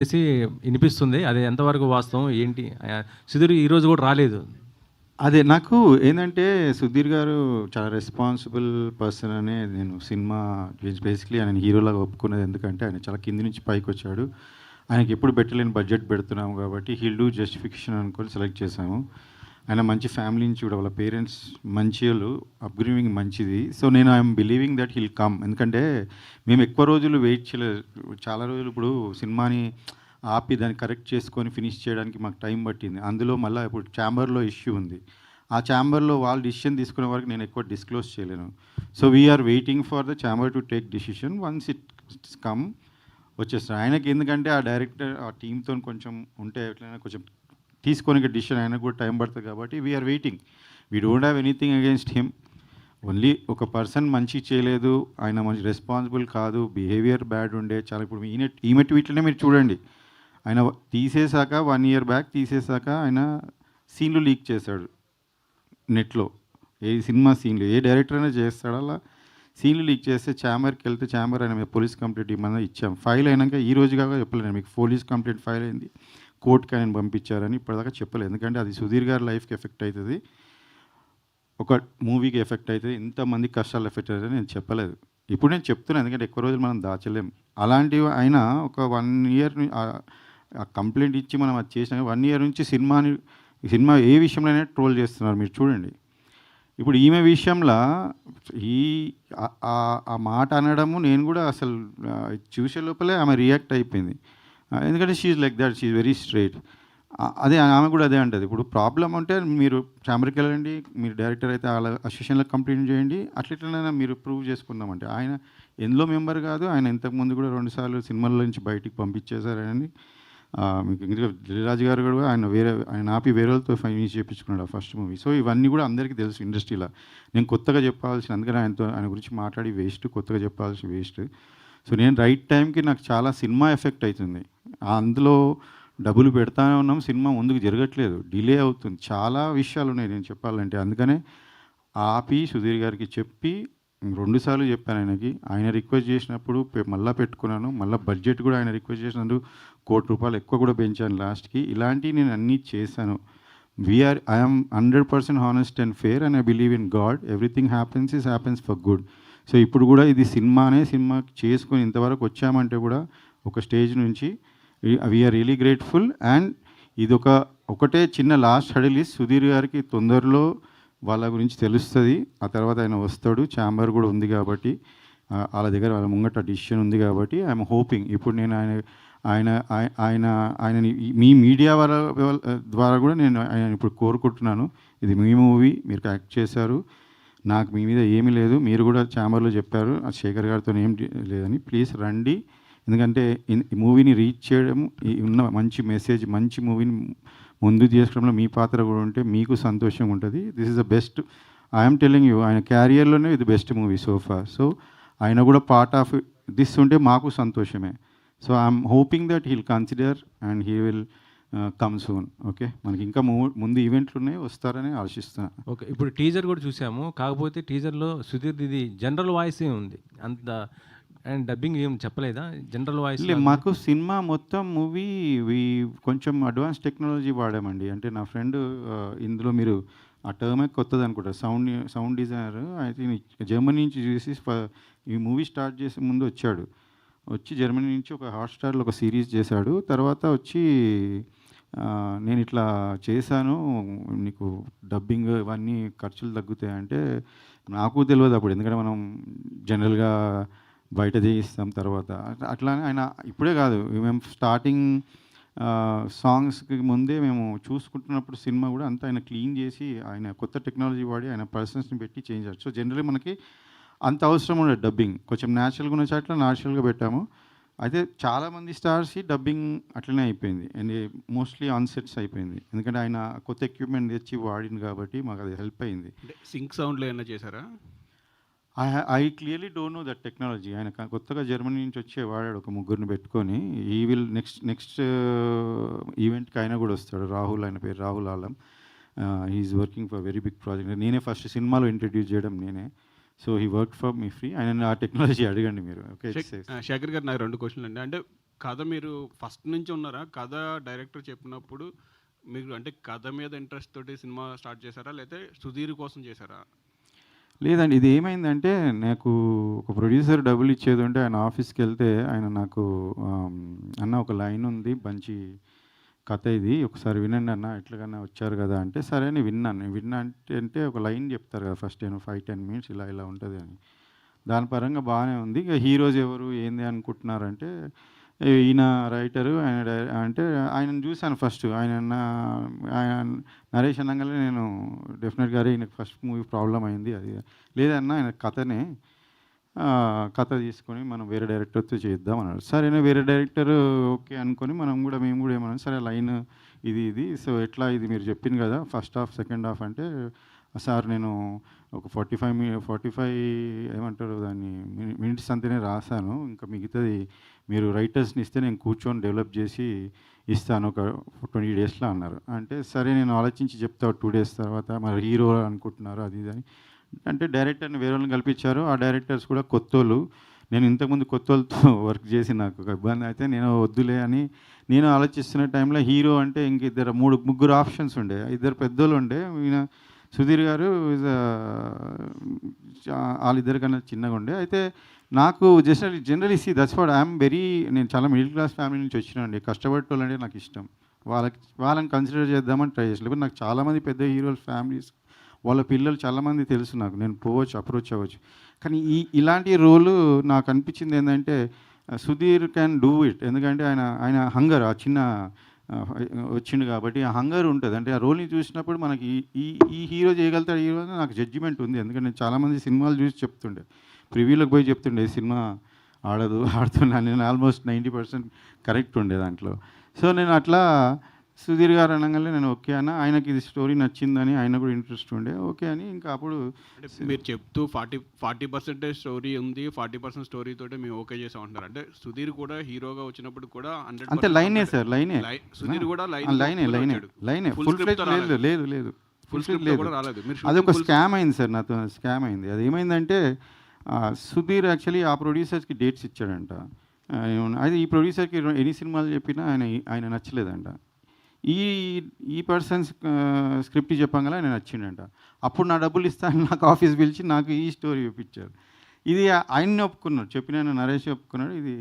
చేసి వినిపిస్తుంది. అది ఎంతవరకు వాస్తవం ఏంటి? సుధీర్ ఈరోజు కూడా రాలేదు. అదే నాకు ఏందంటే సుధీర్ గారు చాలా రెస్పాన్సిబుల్ పర్సన్ అనే నేను సినిమా బేసిక్‌లీ ఆయనని హీరోలాగా ఒప్పుకున్నది ఎందుకంటే ఆయన చాలా కింది నుంచి పైకొచ్చాడు. ఆయనకి ఎప్పుడు పెట్టలేని బడ్జెట్ పెడుతున్నాము కాబట్టి హీల్ డూ జస్టిఫికేషన్ అనుకోని సెలెక్ట్ చేశాము. ఆయన మంచి ఫ్యామిలీ నుంచి కూడా వాళ్ళ పేరెంట్స్ మంచోళ్ళు, అప్‌బ్రింగింగ్ మంచిది. సో నేను I'm believing that he'll come. ఎందుకంటే మేము ఎక్కువ రోజులు వెయిట్ చేయలేదు. చాలా రోజులు ఇప్పుడు సినిమాని ఆపి దాన్ని కరెక్ట్ చేసుకొని ఫినిష్ చేయడానికి మాకు టైం పట్టింది. అందులో మళ్ళీ ఇప్పుడు ఛాంబర్‌లో ఇష్యూ ఉంది. ఆ ఛాంబర్‌లో వాళ్ళు డిసిషన్ తీసుకునే వరకు నేను ఎక్కువ డిస్క్లోజ్ చేయలేను. So we're waiting for the chamber to take decision. Once it's come వచ్చేస్తాడు. ఆయనకి ఎందుకంటే ఆ డైరెక్టర్ ఆ టీమ్‌తో కొంచెం ఉంటే ఎట్లైనా కొంచెం తీసుకొని డిసిషన్ ఆయనకు కూడా టైం పడుతుంది కాబట్టి we're waiting. We don't have anything against him. Only ఒక పర్సన్ మంచి చేయలేదు, ఆయన మంచి రెస్పాన్సిబుల్ కాదు, బిహేవియర్ బ్యాడ్ ఉండే చాలా. ఇప్పుడు ఈమె ట్వీట్లనే మీరు చూడండి. ఆయన తీసేశాక 1 ఇయర్ బ్యాక్ తీసేశాక ఆయన సీన్లు లీక్ చేశాడు నెట్లో. ఏ సినిమా సీన్లు ఏ డైరెక్టర్ అయినా చేస్తాడు అలా. సీన్లు లీక్ చేస్తే ఛాంబర్కి వెళ్తే ఛాంబర్ ఆయన మీద పోలీస్ కంప్లైంట్ ఇవ్వమని ఇచ్చాం. ఫైల్ అయినాక ఈ రోజు కాక చెప్పలేదు మీకు పోలీస్ కంప్లైంట్ ఫైల్ అయింది, కోర్టుకి ఆయన పంపించారని ఇప్పటిదాకా చెప్పలేదు. ఎందుకంటే అది సుధీర్ గారి లైఫ్కి ఎఫెక్ట్ అవుతుంది, ఒక మూవీకి ఎఫెక్ట్ అవుతుంది, ఇంతమంది కష్టాలు ఎఫెక్ట్ అవుతుంది నేను చెప్పలేదు. ఇప్పుడు నేను చెప్తున్నాను ఎందుకంటే ఎక్కువ రోజులు మనం దాచలేం. అలాంటివి ఆయన ఒక 1 ఇయర్ ఆ కంప్లైంట్ ఇచ్చి మనం అది చేసినా 1 ఇయర్ నుంచి సినిమా ఏ విషయంలోనే ట్రోల్ చేస్తున్నారు మీరు చూడండి. ఇప్పుడు ఈమె విషయంలో ఈ ఆ మాట అనడము నేను కూడా అసలు చూసే లోపలే ఆమె రియాక్ట్ అయిపోయింది. ఎందుకంటే she's like that, she's very straight. అదే ఆమె కూడా అదే అంటది. ఇప్పుడు ప్రాబ్లం అంటే మీరు ఛాంబర్కి వెళ్ళండి, మీరు డైరెక్టర్ అయితే వాళ్ళ అసోసియేషన్లో కంప్లైంట్ చేయండి, అట్లెట్లనైనా మీరు ప్రూవ్ చేసుకుందామంటే ఆయన ఎందులో మెంబర్ కాదు. ఆయన ఇంతకుముందు కూడా 2 సార్లు సినిమాల నుంచి బయటికి పంపించేశారని మీకు ఇంకా దిల్రాజు గారు కూడా ఆయన ఆపి వేరే వాళ్ళతో ఫైనాన్స్ చేయించుకున్నాడు ఆ ఫస్ట్ మూవీ. సో ఇవన్నీ కూడా అందరికీ తెలుసు ఇండస్ట్రీలో. నేను కొత్తగా చెప్పాల్సిన, అందుకని ఆయన గురించి మాట్లాడి వేస్ట్, కొత్తగా చెప్పాల్సిన వేస్ట్. సో నేను రైట్ టైంకి నాకు చాలా సినిమా ఎఫెక్ట్ అవుతుంది. అందులో డబ్బులు పెడతానే ఉన్నాం, సినిమా ముందుకు జరగట్లేదు, డిలే అవుతుంది, చాలా విషయాలు ఉన్నాయి నేను చెప్పాలంటే. అందుకనే ఆపి సుధీర్ గారికి చెప్పి 2 సార్లు చెప్పాను ఆయనకి. ఆయన రిక్వెస్ట్ చేసినప్పుడు మళ్ళీ పెట్టుకున్నాను. మళ్ళీ బడ్జెట్ కూడా ఆయన రిక్వెస్ట్ చేసినందుకు ₹1,00,00,000 ఎక్కువ కూడా పెంచాను లాస్ట్కి. ఇలాంటివి నేను అన్నీ చేశాను. I'm 100% honest and fair and I believe in God. Everything happens for good. So ఇప్పుడు కూడా ఇది సినిమా చేసుకొని ఇంతవరకు వచ్చామంటే కూడా ఒక స్టేజ్ నుంచి వీఆర్ రియలీ గ్రేట్ఫుల్. అండ్ ఇది ఒకటే చిన్న లాస్ట్ హడిల్ ఇస్ సుధీర్ గారికి తొందరలో వాళ్ళ గురించి తెలుస్తుంది. ఆ తర్వాత ఆయన వస్తాడు, ఛాంబర్ కూడా ఉంది కాబట్టి వాళ్ళ దగ్గర వాళ్ళ ముంగట డిసిషన్ ఉంది కాబట్టి ఐఎమ్ హోపింగ్. ఇప్పుడు నేను ఆయనని మీ మీడియా ద్వారా కూడా నేను ఆయన ఇప్పుడు కోరుకుంటున్నాను, ఇది మీ మూవీ, మీరు యాక్ట్ చేశారు, నాకు మీ మీద ఏమీ లేదు, మీరు కూడా ఛాంబర్లో చెప్పారు శేఖర్ గారితో ఏం లేదని, ప్లీజ్ రండి. ఎందుకంటే ఈ మూవీని రీచ్ చేయడం, ఉన్న మంచి మెసేజ్, మంచి మూవీని ముందు చేసుకోవడంలో మీ పాత్ర కూడా ఉంటే మీకు సంతోషంగా ఉంటుంది. This is the best, I'm telling you, ఆయన క్యారియర్లోనే ఇది బెస్ట్ మూవీ సోఫా. సో ఆయన కూడా పార్ట్ ఆఫ్ దిస్ ఉంటే మాకు సంతోషమే. So I'm hoping that heal consider and he will come soon. Okay, మనకి ఇంకా ముందు ఈవెంట్లు ఉన్నాయి, వస్తారని ఆశిస్తున్నాను. ఓకే, ఇప్పుడు టీజర్ కూడా చూసాము. కాకపోతే టీజర్లో సుధీర్ ఇది జనరల్ వాయిసే ఉంది, అంత అండ్ డబ్బింగ్ ఏం చెప్పలేదా? జనరల్ వాయిస్ మాకు సినిమా మొత్తం మూవీ కొంచెం అడ్వాన్స్ టెక్నాలజీ వాడామండి. అంటే నా ఫ్రెండ్ ఇందులో మీరు ఆ టర్మే కొత్తది అనుకుంటారు, సౌండ్ డిజైనర్. అయితే జర్మనీ నుంచి చూసి ఈ మూవీ స్టార్ట్ చేసే ముందు వచ్చి జర్మనీ నుంచి ఒక హాట్‌స్టార్లో ఒక సిరీస్ చేశాడు. తర్వాత వచ్చి నేను ఇట్లా చేశాను, నీకు డబ్బింగ్ ఇవన్నీ ఖర్చులు తగ్గుతాయి అంటే నాకు తెలియదు అప్పుడు. ఎందుకంటే మనం జనరల్గా బయట చేయిస్తాం తర్వాత. అట్లానే ఆయన ఇప్పుడే కాదు, మేము స్టార్టింగ్ సాంగ్స్కి ముందే మేము చూసుకుంటున్నప్పుడు సినిమా కూడా అంతా ఆయన క్లీన్ చేసి ఆయన కొత్త టెక్నాలజీ వాడి ఆయన పర్సన్స్ని పెట్టి చేంజ్ చేయాలి. సో జనరల్లీ మనకి అంత అవసరం ఉండదు డబ్బింగ్, కొంచెం న్యాచురల్గా ఉన్న చాట్ల న్యాచురల్గా పెట్టాము. అయితే చాలామంది స్టార్స్ డబ్బింగ్ అట్లనే అయిపోయింది అండ్ మోస్ట్లీ ఆన్ సెట్స్ అయిపోయింది. ఎందుకంటే ఆయన కొత్త ఎక్విప్మెంట్ తెచ్చి వాడింది కాబట్టి మాకు అది హెల్ప్ అయింది. సింక్ సౌండ్లో ఏమైనా చేశారా? I clearly don't know that technology. ఆయన కొత్తగా జర్మనీ నుంచి వచ్చే వాడాడు ఒక 3 పెట్టుకొని. ఈ విల్ నెక్స్ట్ ఈవెంట్కి ఆయన కూడా వస్తాడు. రాహుల్, ఆయన పేరు Rahul Alam. He's working for very big project. నేనే ఫస్ట్ సినిమాలో ఇంట్రడ్యూస్ చేయడం నేనే. So he work for me free. ఆయన ఆ టెక్నాలజీ అడగండి మీరు. ఓకే శేఖర్ గారు, నాకు 2 క్వశ్చన్లు అండి. అంటే కథ మీరు ఫస్ట్ నుంచి ఉన్నారా? కథ డైరెక్టర్ చెప్పినప్పుడు మీరు అంటే కథ మీద ఇంట్రెస్ట్ తోటి సినిమా స్టార్ట్ చేశారా? లేతే సుధీర్ కోసం చేశారా? లేదండి. ఇది ఏమైందంటే నాకు ఒక ప్రొడ్యూసర్ డబ్బులు ఇచ్చేది ఉంటే ఆయన ఆఫీస్‌కెళ్తే ఆయన నాకు "అన్న ఒక లైన్ ఉంది మంచి కథ ఇది. ఒకసారి వినండి అన్న ఎట్లాగన్నా వచ్చారు కదా" అంటే సరే అని విన్నాను. విన్నా అంటే ఒక లైన్ చెప్తారు కదా ఫస్ట్ 5, 10 మినిట్స్ ఇలా ఇలా ఉంటది అని. దాని పరంగా బాగానే ఉంది. ఇక హీరోస్ ఎవరు ఏంది అనుకుంటున్నారంటే ఈయన రైటరు అంటే ఆయనను చూశాను ఫస్ట్. ఆయన నరేష్ అనంగానే నేను డెఫినెట్‌గా అరే ఈయనకి ఫస్ట్ మూవీ ప్రాబ్లమ్ అయింది అది. లేదన్నా ఆయన కథనే కథ తీసుకొని మనం వేరే డైరెక్టర్‌తో చేద్దాం అన్నాడు. సరేనా వేరే డైరెక్టర్ ఓకే అనుకొని మేము కూడా ఏమన్నాం సరే లైన్ ఇది. సో ఎట్లా ఇది మీరు చెప్పింది కదా ఫస్ట్ హాఫ్, సెకండ్ హాఫ్ అంటే సార్ నేను ఒక 45 ఏమంటారు దాన్ని మినిట్స్ అంతనే రాసాను. ఇంకా మిగతాది మీరు రైటర్స్‌ని ఇస్తే నేను కూర్చొని డెవలప్ చేసి ఇస్తాను ఒక 20 డేస్‌లో అన్నారు. అంటే సరే నేను ఆలోచించి చెప్తా 2 డేస్ తర్వాత మరి హీరో అనుకుంటున్నారు అది ఇది అని. అంటే డైరెక్టర్‌ని వేరే వాళ్ళని కల్పించారు. ఆ డైరెక్టర్స్ కూడా కొత్తోళ్ళు. నేను ఇంతకుముందు కొత్తోళ్ళతో వర్క్ చేసి నాకు ఒక ఇబ్బంది అయితే నేను వద్దులే అని నేను ఆలోచిస్తున్న టైంలో హీరో అంటే ఇంక ముగ్గురు ఆప్షన్స్ ఉండే. ఇద్దరు పెద్దోళ్ళు ఉండే. ఈయన సుధీర్ గారు వాళ్ళిద్దరి కన్నా చిన్నగా ఉండే. అయితే నాకు generally that's what I'm very నేను చాలా మిడిల్ క్లాస్ ఫ్యామిలీ నుంచి వచ్చినానండి. కష్టపడేటోళ్ళంటే నాకు ఇష్టం. వాళ్ళని కన్సిడర్ చేద్దామని ట్రై చేసి లేకపోతే నాకు చాలామంది పెద్ద హీరోల ఫ్యామిలీస్ వాళ్ళ పిల్లలు చాలామంది తెలుసు నాకు. నేను పోవచ్చు, అప్రోచ్ అవ్వచ్చు. కానీ ఇలాంటి రోలు నాకు అనిపించింది ఏంటంటే సుధీర్ క్యాన్ డూ ఇట్. ఎందుకంటే ఆయన హంగర్ ఆ చిన్న వచ్చిండు కాబట్టి ఆ హంగర్ ఉంటుంది. అంటే ఆ రోల్ని చూసినప్పుడు మనకి ఈ హీరో చేయగలుగుతాడు హీరో అని నాకు జడ్జిమెంట్ ఉంది. ఎందుకంటే నేను చాలామంది సినిమాలు చూసి చెప్తుండే, ప్రివ్యూలకు పోయి చెప్తుండే ఈ సినిమా ఆడుతున్నాను నేను ఆల్మోస్ట్ 90% కరెక్ట్ ఉండే దాంట్లో. సో నేను అట్లా సుధీర్ గారు అనగానే నేను ఓకే అన్న ఆయనకి ఇది స్టోరీ నచ్చిందని ఆయన కూడా ఇంట్రెస్ట్ ఉండే ఓకే అని ఇంకా అప్పుడు అంటే మీరు చెప్తూ 40% స్టోరీ ఉంది, 40% స్టోరీ తోటి మేము ఓకే చేసాం అంటున్నారు. అంటే సుధీర్ కూడా హీరోగా వచ్చినప్పుడు కూడా అంతే లైనే సార్ లైనే సుధీర్ కూడా లైనే ఫుల్ ఫ్లెడ్జ్ లేదు ఫుల్ స్క్రిప్ట్ కూడా రాలేదు. అది ఒక స్కామ్ అయింది సార్, నాతో స్కామ్ అయింది. అది ఏమైందంటే సుధీర్ యాక్చువల్లీ ఆ ప్రొడ్యూసర్స్కి డేట్స్ ఇచ్చాడంట. అది ఈ ప్రొడ్యూసర్కి ఎన్ని సినిమాలు చెప్పినా ఆయన నచ్చలేదంట. ఈ పర్సన్స్ స్క్రిప్ట్ చెప్పంగా ఆయన నచ్చిండంట. అప్పుడు నా డబ్బులు ఇస్తాను నాకు ఆఫీస్ పిలిచి నాకు ఈ స్టోరీ చూపించారు. ఇది ఆయన్ని ఒప్పుకున్నాడు, చెప్పిన నరేష్ ఒప్పుకున్నాడు. ఇది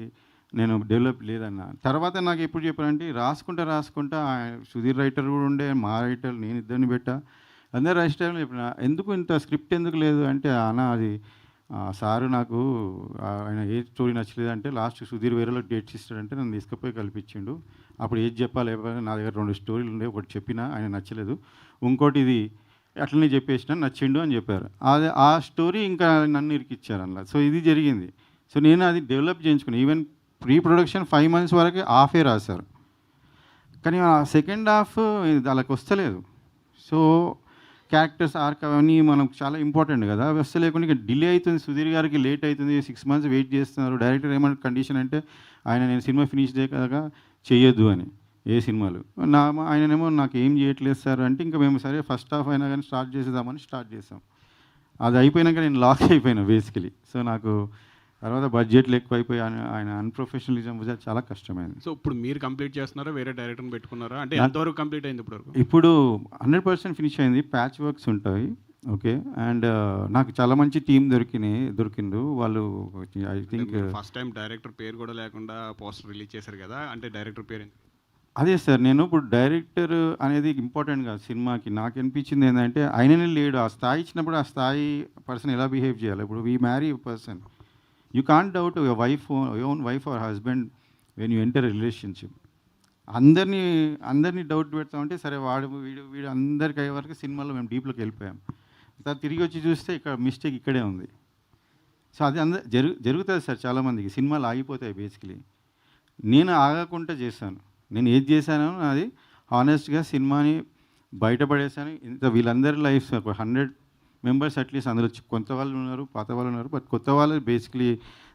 నేను డెవలప్ లేదన్న. తర్వాత నాకు ఎప్పుడు చెప్పారంటే రాసుకుంటా సుధీర్ రైటర్ కూడా ఉండే, మా రైటర్ నేను ఇద్దరిని పెట్టా, అందరు రైటర్లు చెప్పిన ఎందుకు ఇంత స్క్రిప్ట్ ఎందుకు లేదు అంటే అన్న అది సారు నాకు ఆయన ఏ స్టోరీ నచ్చలేదంటే లాస్ట్ సుధీర్ వేరేలో డేట్స్ ఇస్తాడంటే నన్ను తీసుకుపోయి కల్పించిండు. అప్పుడు ఏది చెప్పాలి నా దగ్గర 2 స్టోరీలు ఉండే, ఒకటి చెప్పినా ఆయన నచ్చలేదు, ఇంకోటి ఇది అట్లనే చెప్పేసిన నచ్చిండు అని చెప్పారు. ఆ స్టోరీ ఇంకా నన్ను ఇరికిచ్చారు అలా. సో ఇది జరిగింది. సో నేను అది డెవలప్ చేయించుకున్నాను. ఈవెన్ ప్రీ ప్రొడక్షన్ 5 months వరకు హాఫే రాశారు. కానీ ఆ సెకండ్ హాఫ్ వాళ్ళకి వస్తలేదు. సో క్యారెక్టర్స్ ఆర్క్ అవన్నీ మనకు చాలా ఇంపార్టెంట్ కదా, అవి వస్తే లేకుండా ఇక డిలే అవుతుంది. సుధీర్ గారికి లేట్ అవుతుంది, 6 months వెయిట్ చేస్తున్నారు. డైరెక్టర్ ఏమైనా కండిషన్ అంటే నేను సినిమా ఫినిష్ చేయక చేయొద్దు అని ఏ సినిమాలు ఆయననేమో నాకు ఏం చేయట్లేదు సార్ అంటే ఇంకా మేము సరే ఫస్ట్ హాఫ్ అయినా కానీ స్టార్ట్ చేసేద్దామని స్టార్ట్ చేసాం. అది అయిపోయినాక నేను లాక్ అయిపోయినా బేసికలీ. సో నాకు తర్వాత బడ్జెట్లు ఎక్కువైపోయి ఆయన అన్ప్రొఫెషనలిజం చాలా కష్టమైంది. సో ఇప్పుడు మీరు కంప్లీట్ చేస్తున్నారా, వేరే డైరెక్టర్ని పెట్టుకున్నారా? అంటే ఎంతవరకు కంప్లీట్ అయింది ఇప్పటివరకు? ఇప్పుడు 100% ఫినిష్ అయింది. ప్యాచ్ వర్క్స్ ఉంటాయి ఓకే. అండ్ నాకు చాలా మంచి టీం దొరికిండు వాళ్ళు. I think first time director పేరు కూడా లేకుండా పోస్టర్ రిలీజ్ చేశారు కదా, అంటే డైరెక్టర్ పేరు అదే సార్. నేను ఇప్పుడు డైరెక్టర్ అనేది ఇంపార్టెంట్ కాదు సినిమాకి. నాకు అనిపించింది ఏంటంటే ఆయననే లేడు. ఆ స్థాయి ఇచ్చినప్పుడు ఆ స్థాయి పర్సన్ ఎలా బిహేవ్ చేయాలి. ఇప్పుడు we marry person, you can't doubt your own wife or husband when you enter relationship. అందరినీ డౌట్ పెడతామంటే సరే వీడు అందరికి అయ్యే వరకు సినిమాలో మేము డీప్లోకి వెళ్ళిపోయాం. తర్వాత తిరిగి వచ్చి చూస్తే ఇక్కడ మిస్టేక్ ఇక్కడే ఉంది. సో అది జరుగుతుంది సార్ చాలామందికి. సినిమాలు ఆగిపోతాయి బేసికలీ. నేను ఆగకుండా చేశాను. నేను ఏది చేశానో అది హానెస్ట్గా సినిమాని బయటపడేశాను. వీళ్ళందరి లైఫ్ 100 members అట్లీస్ట్ అందులో కొంత వాళ్ళు ఉన్నారు, పాత వాళ్ళు ఉన్నారు. బట్ కొత్త వాళ్ళు basically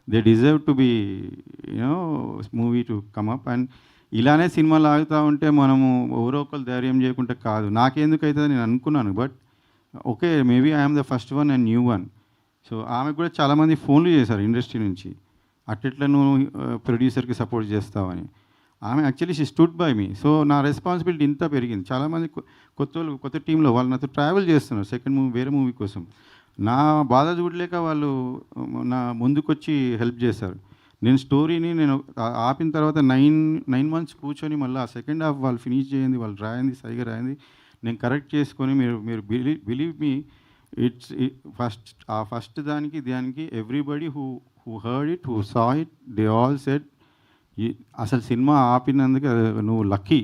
they deserve to be movie to come up. And ఇలానే సినిమాలు ఆగుతూ ఉంటే మనము ఎవరో ఒకరు ధైర్యం చేయకుండా కాదు. నాకెందుకు అవుతుంది నేను అనుకున్నాను. But okay maybe I'm the first one and new one. So ఆమెకు కూడా చాలామంది ఫోన్లు చేశారు ఇండస్ట్రీ నుంచి. అట్లా నువ్వు ప్రొడ్యూసర్కి సపోర్ట్ చేస్తావని. ఆమె actually she stood by me. So నా రెస్పాన్సిబిలిటీ ఇంత పెరిగింది. చాలామంది కొత్త టీంలో వాళ్ళు నాతో ట్రావెల్ చేస్తున్నారు సెకండ్ మూవీ వేరే మూవీ కోసం. నా బాధ చూడలేక వాళ్ళు నా ముందుకొచ్చి హెల్ప్ చేశారు. నేను స్టోరీని ఆపిన తర్వాత 9 months కూర్చొని మళ్ళీ ఆ సెకండ్ హాఫ్ వాళ్ళు ఫినిష్ చేయండి, వాళ్ళు రాయింది సరిగా రాయింది నేను కరెక్ట్ చేసుకొని మీరు బిలీవ్ మీ ఇట్స్ ఫస్ట్ దానికి everybody who heard it, who saw it, they all said అసలు సినిమా ఆపినందుకు నువ్వు లక్కీ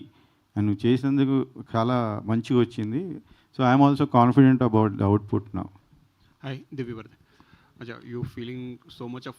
అండ్ నువ్వు చేసినందుకు చాలా మంచిగా వచ్చింది. So I'm also confident about the output now. Hi, Divya Vardhan. Acha, you feeling so much of